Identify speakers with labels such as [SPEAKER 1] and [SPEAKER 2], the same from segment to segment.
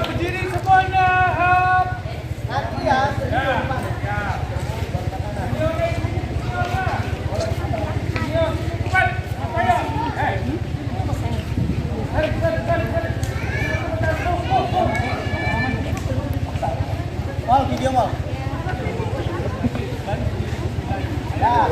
[SPEAKER 1] berdiri semuanya. Hap.
[SPEAKER 2] Nanti ya. Mal, video mal. Ya.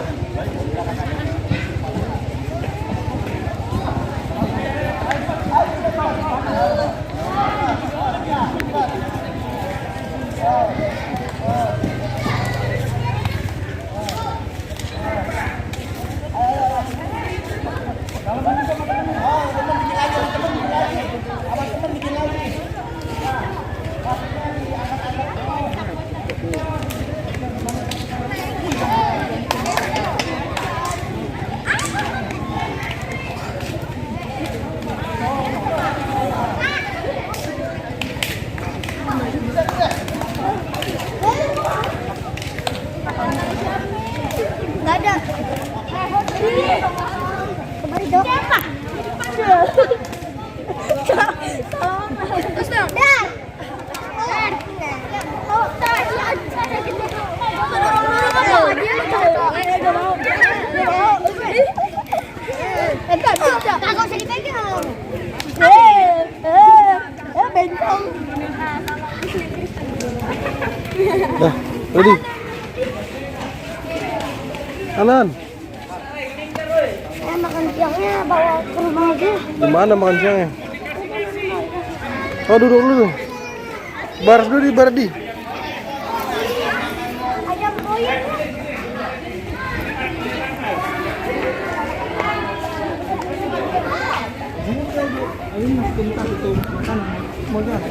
[SPEAKER 3] Nggak ada. Kembali dong. Siapa? Terus dong. Dan. Oh, tadi ada gede. Kagak usah dipegang. Bentong.
[SPEAKER 4] Dah, ready. Kanan.
[SPEAKER 3] Makan siangnya bawa ke rumah aja.
[SPEAKER 4] Gimana makan siangnya? Oh, duduk dulu. Baras dulu di Bardi.
[SPEAKER 3] Ayam koyak.
[SPEAKER 2] Ayun, mas, kumita ito. Makanan. Mo yan.